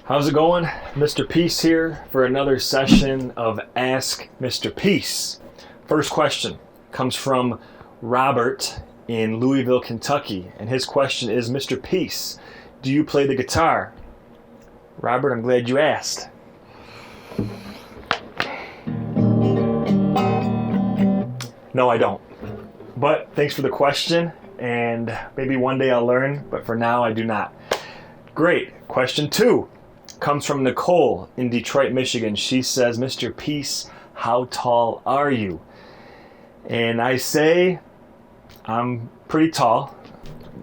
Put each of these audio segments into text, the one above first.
How's it going? Mr. Peace here for another session of Ask Mr. Peace. First question comes from Robert in Louisville, Kentucky, and his question is, Mr. Peace, do you play the guitar? Robert, I'm glad you asked. No, I don't. But thanks for the question, and maybe one day I'll learn, but for now I do not. Great. Question 2 comes from Nicole in Detroit, Michigan. She says, Mr. Peace, how tall are you? And I say, I'm pretty tall.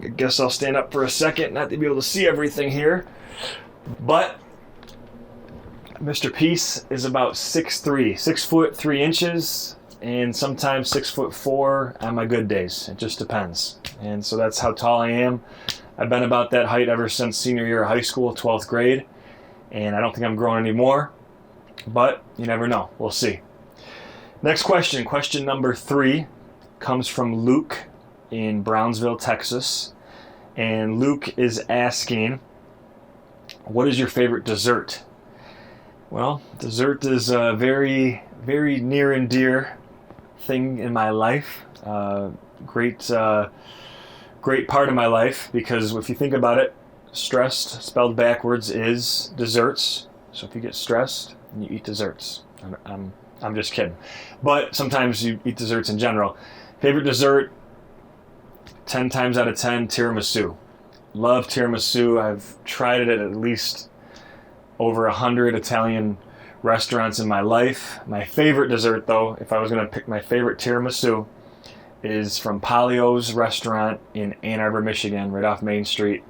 I guess I'll stand up for a second, not to be able to see everything here. But Mr. Peace is about 6'3", 6 foot 3 inches, and sometimes 6'4" on my good days. It just depends. And so that's how tall I am. I've been about that height ever since senior year of high school, 12th grade. And I don't think I'm growing anymore, but you never know. We'll see. Next question, question number 3, comes from Luke in Brownsville, Texas. And Luke is asking, what is your favorite dessert? Well, dessert is a very, very near and dear thing in my life. Great part of my life, because if you think about it, stressed, spelled backwards, is desserts. So if you get stressed, you eat desserts. I'm just kidding. But sometimes you eat desserts in general. Favorite dessert, 10 times out of 10, tiramisu. Love tiramisu. I've tried it at least over 100 Italian restaurants in my life. My favorite dessert, though, if I was going to pick my favorite tiramisu, is from Palio's restaurant in Ann Arbor, Michigan, right off Main Street.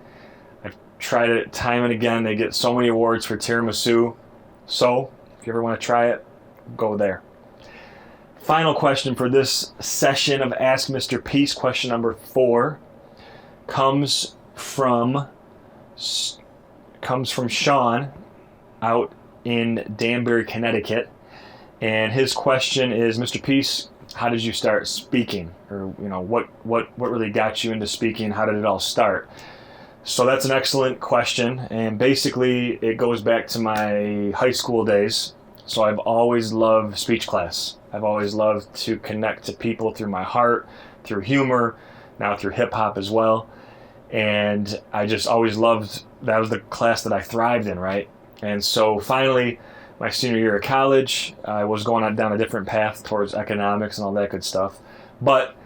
I've tried it time and again. They get so many awards for tiramisu. So, if you ever want to try it, go there. Final question for this session of Ask Mr. Peace, question number 4, comes from Sean out in Danbury, Connecticut. And his question is, Mr. Peace, how did you start speaking? Or, what really got you into speaking? How did it all start? So that's an excellent question. And basically, it goes back to my high school days. So I've always loved speech class. I've always loved to connect to people through my heart, through humor, now through hip hop as well. And I just always loved, that was the class that I thrived in, right? And so finally, my senior year of college, I was going down a different path towards economics and all that good stuff. But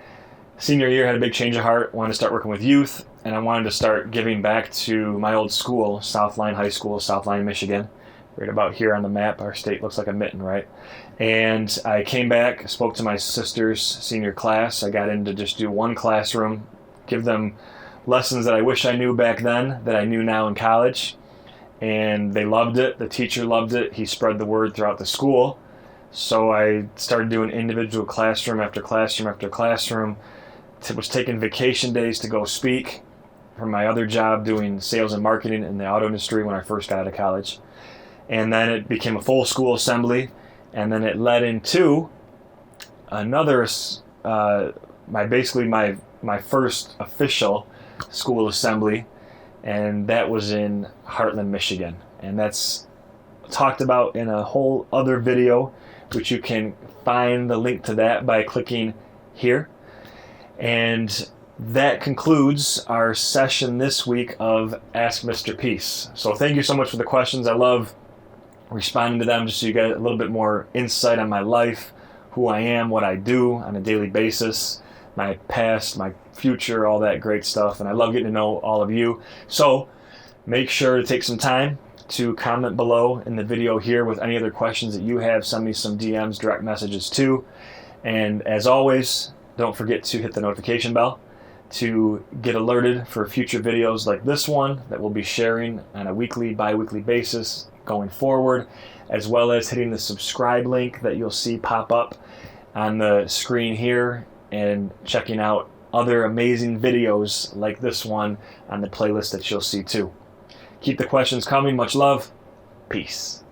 senior year, had a big change of heart, wanted to start working with youth, and I wanted to start giving back to my old school, Southline High School, Southline, Michigan. Right about here on the map, our state looks like a mitten, right? And I came back, spoke to my sister's senior class. I got in to just do one classroom, give them lessons that I wish I knew back then, that I knew now in college. And they loved it. The teacher loved it. He spread the word throughout the school. So I started doing individual classroom after classroom after classroom. Was taking vacation days to go speak from my other job doing sales and marketing in the auto industry when I first got out of college. And then it became a full school assembly. And then it led into another, my first official school assembly. And that was in Heartland, Michigan. And that's talked about in a whole other video, which you can find the link to that by clicking here. And that concludes our session this week of Ask Mr. Peace. So thank you so much for the questions. I love responding to them just so you get a little bit more insight on my life, who I am, what I do on a daily basis, my past, my future, all that great stuff. And I love getting to know all of you. So make sure to take some time to comment below in the video here with any other questions that you have. Send me some DMs, direct messages too. And as always, don't forget to hit the notification bell to get alerted for future videos like this one that we'll be sharing on a weekly, bi-weekly basis going forward, as well as hitting the subscribe link that you'll see pop up on the screen here and checking out other amazing videos like this one on the playlist that you'll see too. Keep the questions coming. Much love. Peace.